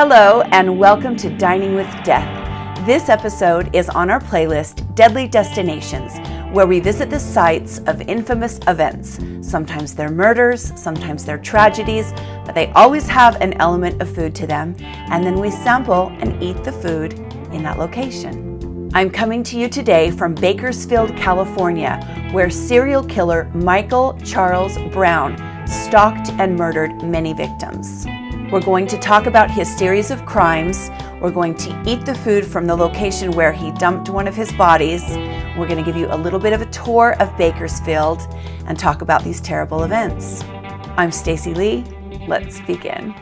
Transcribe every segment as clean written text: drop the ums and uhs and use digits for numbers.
Hello and welcome to Dining with Death. This episode is on our playlist, Deadly Destinations, where we visit the sites of infamous events. Sometimes they're murders, sometimes they're tragedies, but they always have an element of food to them, and then we sample and eat the food in that location. I'm coming to you today from Bakersfield, California, where serial killer Michael Charles Brown stalked and murdered many victims. We're going to talk about his series of crimes. We're going to eat the food from the location where he dumped one of his bodies. We're going to give you a little bit of a tour of Bakersfield and talk about these terrible events. I'm Stacy Lee. Let's begin.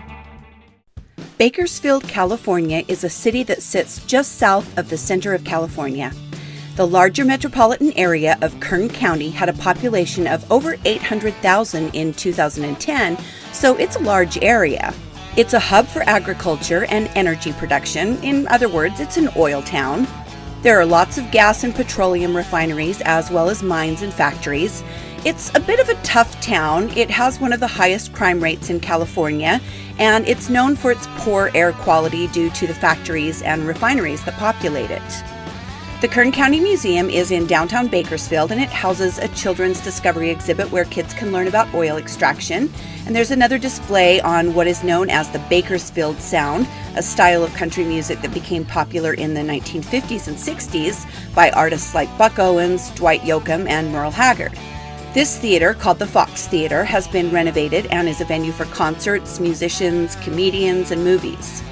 Bakersfield, California is a city that sits just south of the center of California. The larger metropolitan area of Kern County had a population of over 800,000 in 2010, so it's a large area. It's a hub for agriculture and energy production. In other words, it's an oil town. There are lots of gas and petroleum refineries as well as mines and factories. It's a bit of a tough town. It has one of the highest crime rates in California, and it's known for its poor air quality due to the factories and refineries that populate it. The Kern County Museum is in downtown Bakersfield, and it houses a children's discovery exhibit where kids can learn about oil extraction. And there's another display on what is known as the Bakersfield Sound, a style of country music that became popular in the 1950s and 60s by artists like Buck Owens, Dwight Yoakam, and Merle Haggard. This theater, called the Fox Theater, has been renovated and is a venue for concerts, musicians, comedians, and movies.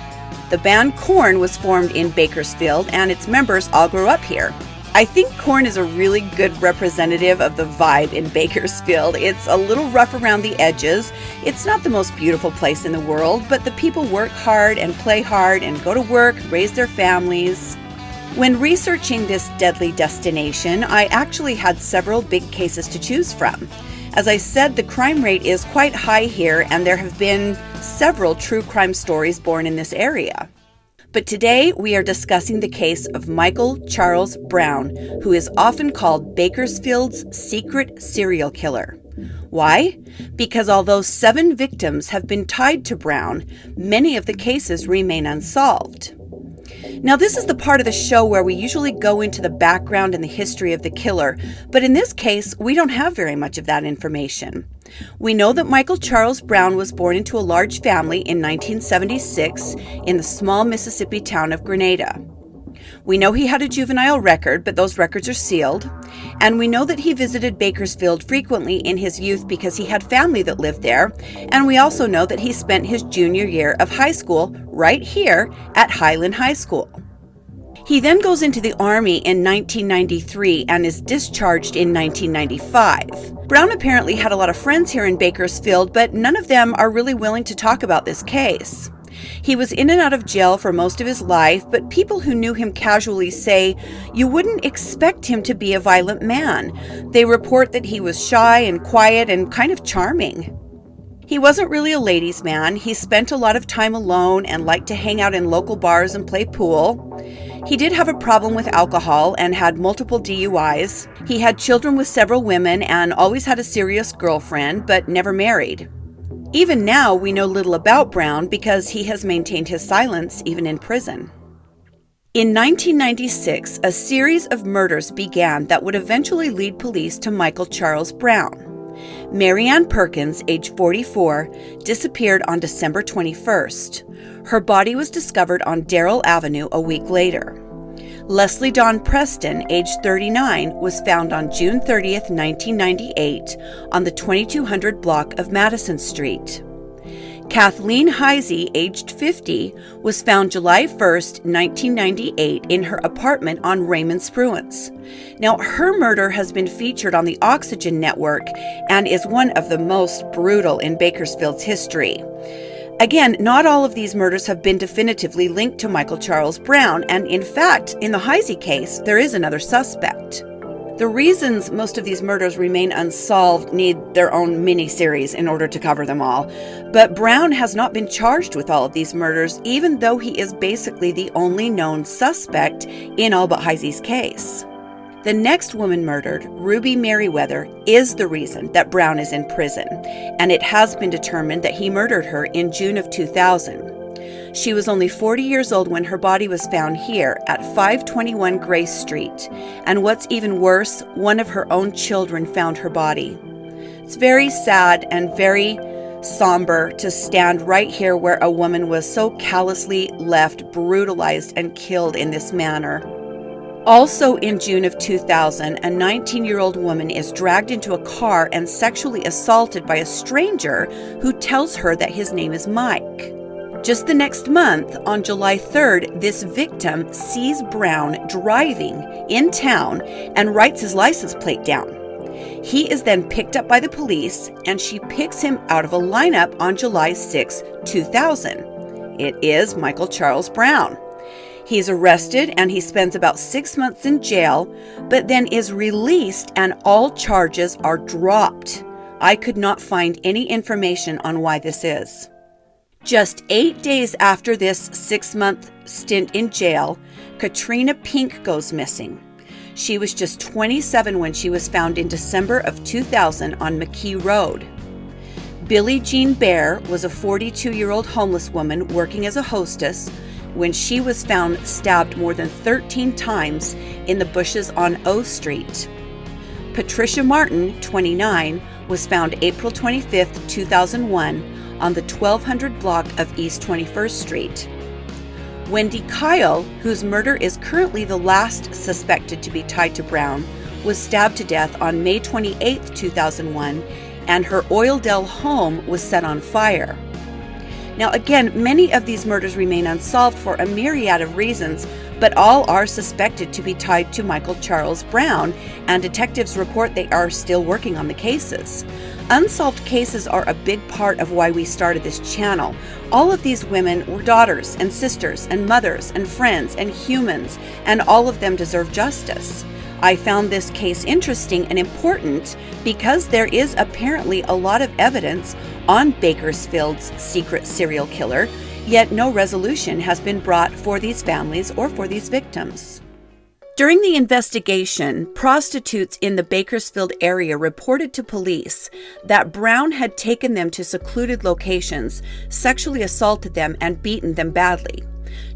The band Korn was formed in Bakersfield, and its members all grew up here. I think Korn is a really good representative of the vibe in Bakersfield. It's a little rough around the edges. It's not the most beautiful place in the world, but the people work hard and play hard and go to work, raise their families. When researching this deadly destination, I actually had several big cases to choose from. As I said, the crime rate is quite high here, and there have been several true crime stories born in this area. But today we are discussing the case of Michael Charles Brown, who is often called Bakersfield's secret serial killer. Why? Because although 7 victims have been tied to Brown, many of the cases remain unsolved. Now, this is the part of the show where we usually go into the background and the history of the killer, but in this case, we don't have very much of that information. We know that Michael Charles Brown was born into a large family in 1976 in the small Mississippi town of Grenada. We know he had a juvenile record, but those records are sealed. And we know that he visited Bakersfield frequently in his youth because he had family that lived there. And we also know that he spent his junior year of high school right here at Highland High School. He then goes into the Army in 1993 and is discharged in 1995. Brown apparently had a lot of friends here in Bakersfield, but none of them are really willing to talk about this case. He was in and out of jail for most of his life, but people who knew him casually say you wouldn't expect him to be a violent man. They report that he was shy and quiet and kind of charming. He wasn't really a ladies' man. He spent a lot of time alone and liked to hang out in local bars and play pool. He did have a problem with alcohol and had multiple DUIs. He had children with several women and always had a serious girlfriend, but never married. Even now, we know little about Brown because he has maintained his silence even in prison. In 1996, a series of murders began that would eventually lead police to Michael Charles Brown. Mary Ann Perkins, age 44, disappeared on December 21st. Her body was discovered on Darrell Avenue a week later. Leslie Dawn Preston, age 39, was found on June 30th, 1998, on the 2200 block of Madison Street. Kathleen Heisey, aged 50, was found July 1st, 1998, in her apartment on Raymond Spruance. Now, her murder has been featured on the Oxygen Network and is one of the most brutal in Bakersfield's history. Again, not all of these murders have been definitively linked to Michael Charles Brown, and in fact, in the Heisey case, there is another suspect. The reasons most of these murders remain unsolved need their own mini-series in order to cover them all, but Brown has not been charged with all of these murders, even though he is basically the only known suspect in all but Heisey's case. The next woman murdered, Ruby Merriweather, is the reason that Brown is in prison, and it has been determined that he murdered her in June of 2000. She was only 40 years old when her body was found here at 521 Grace Street. And what's even worse, one of her own children found her body. It's very sad and very somber to stand right here where a woman was so callously left, brutalized, and killed in this manner. Also in June of 2000, a 19-year-old woman is dragged into a car and sexually assaulted by a stranger who tells her that his name is Mike. Just the next month, on July 3rd, this victim sees Brown driving in town and writes his license plate down. He is then picked up by the police, and she picks him out of a lineup on July 6, 2000. It is Michael Charles Brown. He's arrested and he spends about 6 months in jail, but then is released and all charges are dropped. I could not find any information on why this is. Just 8 days after this 6-month stint in jail, Katrina Pink goes missing. She was just 27 when she was found in December of 2000 on McKee Road. Billie Jean Bear was a 42-year-old homeless woman working as a hostess when she was found stabbed more than 13 times in the bushes on O Street. Patricia Martin, 29, was found April 25, 2001 on the 1200 block of East 21st Street. Wendy Kyle, whose murder is currently the last suspected to be tied to Brown, was stabbed to death on May 28, 2001, and her Oildale home was set on fire. Now again, many of these murders remain unsolved for a myriad of reasons, but all are suspected to be tied to Michael Charles Brown, and detectives report they are still working on the cases. Unsolved cases are a big part of why we started this channel. All of these women were daughters and sisters and mothers and friends and humans, and all of them deserve justice. I found this case interesting and important because there is apparently a lot of evidence on Bakersfield's secret serial killer, yet no resolution has been brought for these families or for these victims. During the investigation, prostitutes in the Bakersfield area reported to police that Brown had taken them to secluded locations, sexually assaulted them, and beaten them badly.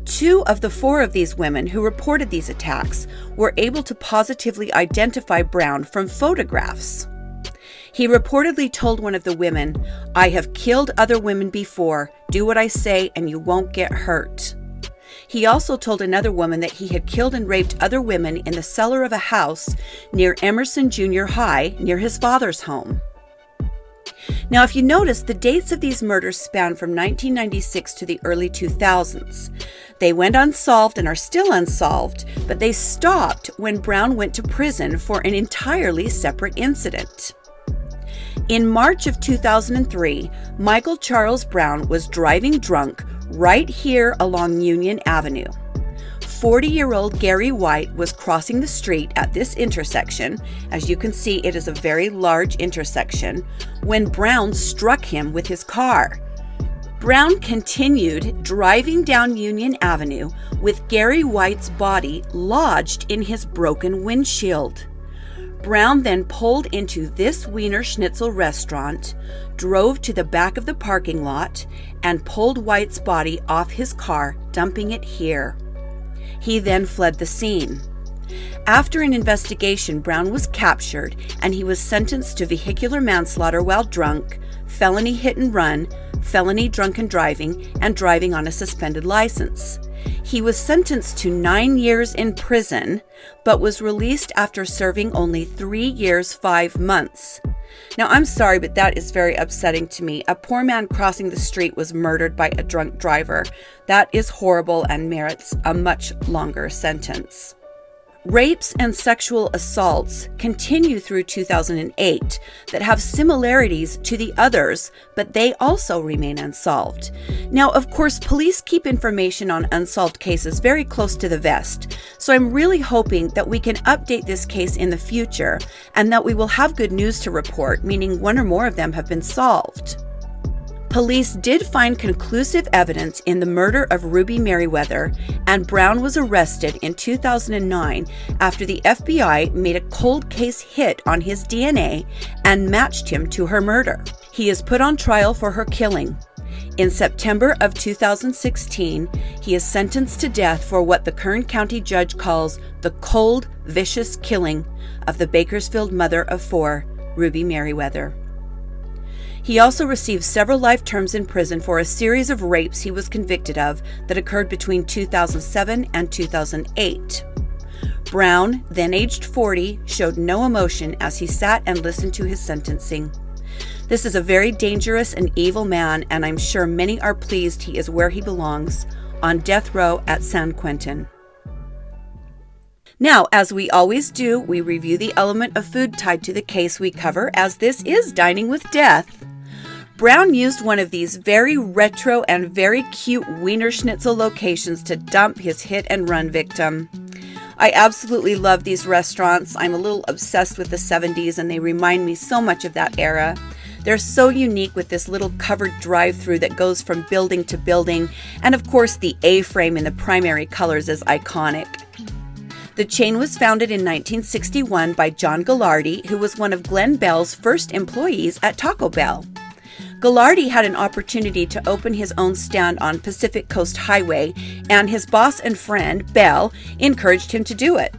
2 of the 4 of these women who reported these attacks were able to positively identify Brown from photographs. He reportedly told one of the women, "I have killed other women before. Do what I say and you won't get hurt." He also told another woman that he had killed and raped other women in the cellar of a house near Emerson Junior High, near his father's home. Now, if you notice, the dates of these murders span from 1996 to the early 2000s. They went unsolved and are still unsolved, but they stopped when Brown went to prison for an entirely separate incident. In March of 2003, Michael Charles Brown was driving drunk right here along Union Avenue. 40-year-old Gary White was crossing the street at this intersection. As you can see, it is a very large intersection, when Brown struck him with his car. Brown continued driving down Union Avenue with Gary White's body lodged in his broken windshield. Brown then pulled into this Weinerschnitzel restaurant, drove to the back of the parking lot, and pulled White's body off his car, dumping it here. He then fled the scene. After an investigation, Brown was captured and he was sentenced to vehicular manslaughter while drunk, felony hit and run, felony drunken driving, and driving on a suspended license. He was sentenced to 9 years in prison, but was released after serving only 3 years, 5 months. Now, I'm sorry, but that is very upsetting to me. A poor man crossing the street was murdered by a drunk driver. That is horrible and merits a much longer sentence. Rapes and sexual assaults continue through 2008 that have similarities to the others, but they also remain unsolved. Now, of course, police keep information on unsolved cases very close to the vest, so I'm really hoping that we can update this case in the future and that we will have good news to report, meaning one or more of them have been solved. Police did find conclusive evidence in the murder of Ruby Merriweather, and Brown was arrested in 2009 after the FBI made a cold case hit on his DNA and matched him to her murder. He is put on trial for her killing. In September of 2016, he is sentenced to death for what the Kern County judge calls the cold, vicious killing of the Bakersfield mother of 4, Ruby Merriweather. He also received several life terms in prison for a series of rapes he was convicted of that occurred between 2007 and 2008. Brown, then aged 40, showed no emotion as he sat and listened to his sentencing. This is a very dangerous and evil man, and I'm sure many are pleased he is where he belongs, on death row at San Quentin. Now, as we always do, we review the element of food tied to the case we cover, as this is Dining with Death. Brown used one of these very retro and very cute Weinerschnitzel locations to dump his hit-and-run victim. I absolutely love these restaurants. I'm a little obsessed with the 70s, and they remind me so much of that era. They're so unique with this little covered drive-through that goes from building to building, and of course the A-frame in the primary colors is iconic. The chain was founded in 1961 by John Gallardi, who was one of Glenn Bell's first employees at Taco Bell. Gallardi had an opportunity to open his own stand on Pacific Coast Highway, and his boss and friend, Bell, encouraged him to do it.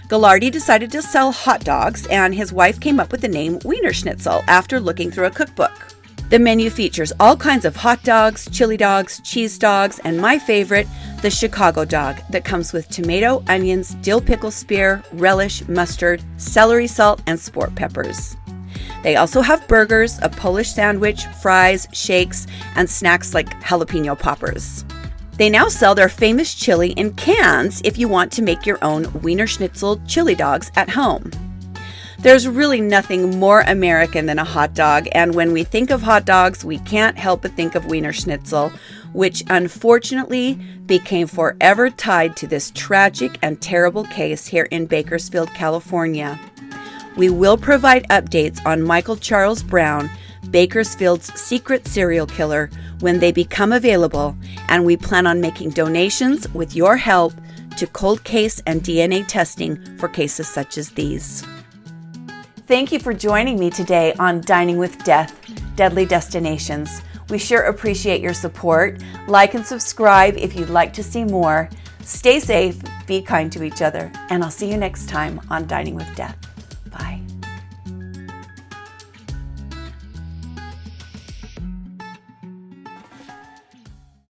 Gallardi decided to sell hot dogs, and his wife came up with the name Weinerschnitzel after looking through a cookbook. The menu features all kinds of hot dogs, chili dogs, cheese dogs, and my favorite, the Chicago dog, that comes with tomato, onions, dill pickle spear, relish, mustard, celery salt, and sport peppers. They also have burgers, a Polish sandwich, fries, shakes, and snacks like jalapeno poppers. They now sell their famous chili in cans if you want to make your own Weinerschnitzel chili dogs at home. There's really nothing more American than a hot dog, and when we think of hot dogs, we can't help but think of Weinerschnitzel, which unfortunately became forever tied to this tragic and terrible case here in Bakersfield, California. We will provide updates on Michael Charles Brown, Bakersfield's secret serial killer, when they become available, and we plan on making donations with your help to cold case and DNA testing for cases such as these. Thank you for joining me today on Dining with Death, Deadly Destinations. We sure appreciate your support. Like and subscribe if you'd like to see more. Stay safe, be kind to each other, and I'll see you next time on Dining with Death.